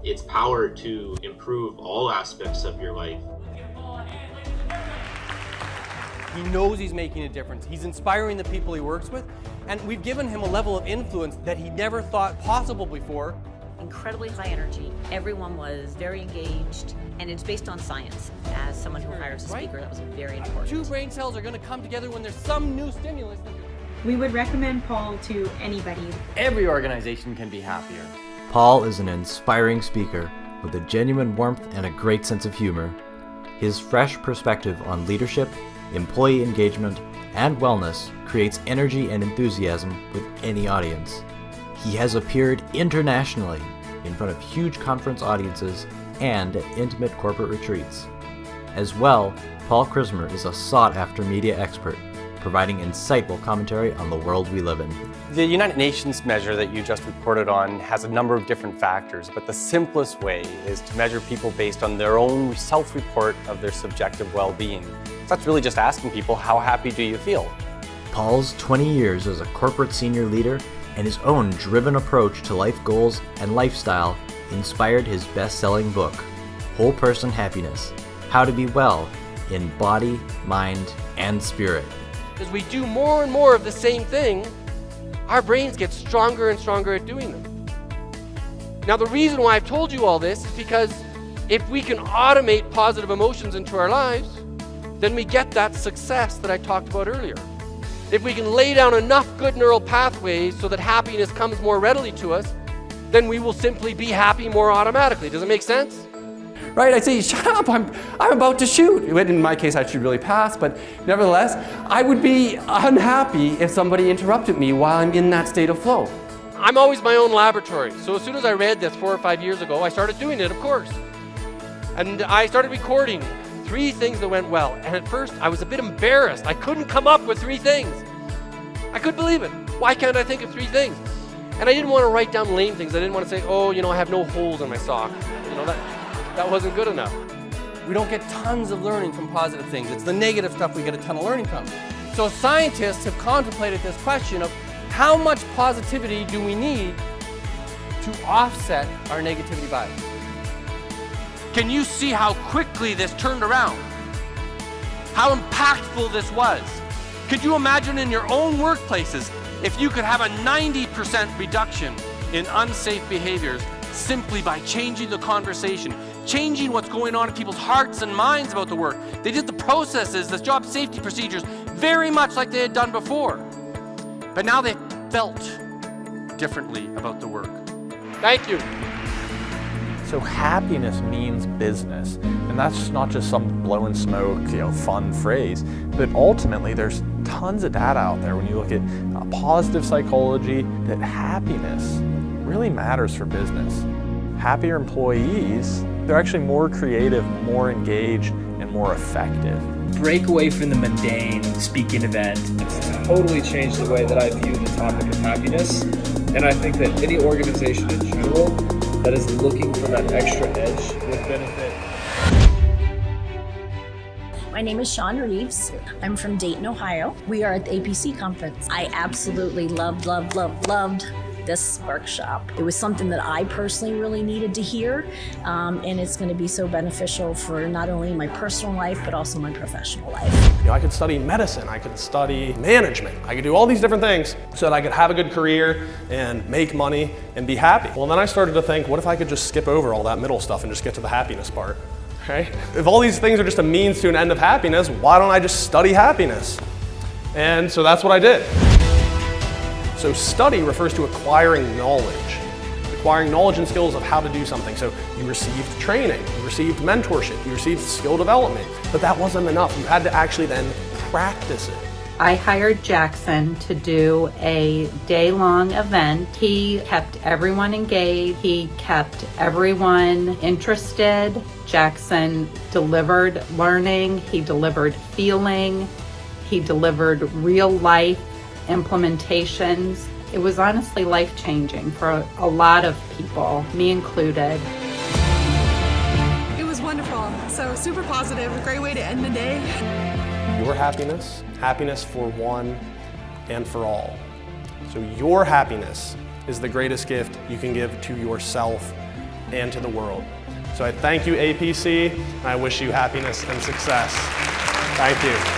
its power to improve all aspects of your life. He knows he's making a difference. He's inspiring the people he works with, and we've given him a level of influence that he never thought possible before. Incredibly high energy. Everyone was very engaged, and it's based on science. As someone who hires a speaker, that was very important. Two brain cells are going to come together when there's some new stimulus. We would recommend Paul to anybody. Every organization can be happier. Paul is an inspiring speaker with a genuine warmth and a great sense of humor. His fresh perspective on leadership, employee engagement, and wellness creates energy and enthusiasm with any audience. He has appeared internationally in front of huge conference audiences and at intimate corporate retreats. As well, Paul Krismer is a sought-after media expert, providing insightful commentary on the world we live in. The United Nations measure that you just reported on has a number of different factors, but the simplest way is to measure people based on their own self-report of their subjective well-being. So that's really just asking people, how happy do you feel? Paul's 20 years as a corporate senior leader and his own driven approach to life goals and lifestyle inspired his best-selling book, Whole Person Happiness: How to Be Well in Body, Mind, and Spirit. As we do more and more of the same thing, our brains get stronger and stronger at doing them. Now, the reason why I've told you all this is because if we can automate positive emotions into our lives, then we get that success that I talked about earlier. If we can lay down enough good neural pathways so that happiness comes more readily to us, then we will simply be happy more automatically. Does it make sense? Right? I'd say, shut up, I'm about to shoot. In my case, I should really pass, but nevertheless, I would be unhappy if somebody interrupted me while I'm in that state of flow. I'm always my own laboratory. So as soon as I read this 4 or 5 years ago, I started doing it, of course. And I started recording 3 things that went well. And at first, I was a bit embarrassed. I couldn't come up with 3 things. I couldn't believe it. Why can't I think of 3 things? And I didn't want to write down lame things. I didn't want to say, oh, I have no holes in my sock. That wasn't good enough. We don't get tons of learning from positive things. It's the negative stuff we get a ton of learning from. So scientists have contemplated this question of how much positivity do we need to offset our negativity bias? Can you see how quickly this turned around? How impactful this was? Could you imagine in your own workplaces if you could have a 90% reduction in unsafe behaviors simply by changing the conversation, changing what's going on in people's hearts and minds about the work? They did the processes, the job safety procedures, very much like they had done before. But now they felt differently about the work. Thank you. So happiness means business, and that's not just some blow and smoke, fun phrase, but ultimately there's tons of data out there when you look at positive psychology that happiness really matters for business. Happier employees, they're actually more creative, more engaged, and more effective. Break away from the mundane speaking event. It's totally changed the way that I view the topic of happiness, and I think that any organization in general that is looking for that extra edge would benefit. My name is Shawn Reeves. I'm from Dayton, Ohio. We are at the APC conference. I absolutely loved this workshop. It was something that I personally really needed to hear, and it's going to be so beneficial for not only my personal life, but also my professional life. I could study medicine, I could study management, I could do all these different things so that I could have a good career and make money and be happy. Well, then I started to think, what if I could just skip over all that middle stuff and just get to the happiness part, right? If all these things are just a means to an end of happiness, why don't I just study happiness? And so that's what I did. So study refers to acquiring knowledge and skills of how to do something. So you received training, you received mentorship, you received skill development, but that wasn't enough. You had to actually then practice it. I hired Jackson to do a day-long event. He kept everyone engaged, he kept everyone interested. Jackson delivered learning, he delivered feeling, he delivered real life implementations. It was honestly life-changing for a lot of people, me included. It was wonderful. So super positive, a great way to end the day. Your happiness, happiness for one and for all. So your happiness is the greatest gift you can give to yourself and to the world. So I thank you, APC, and I wish you happiness and success. Thank you.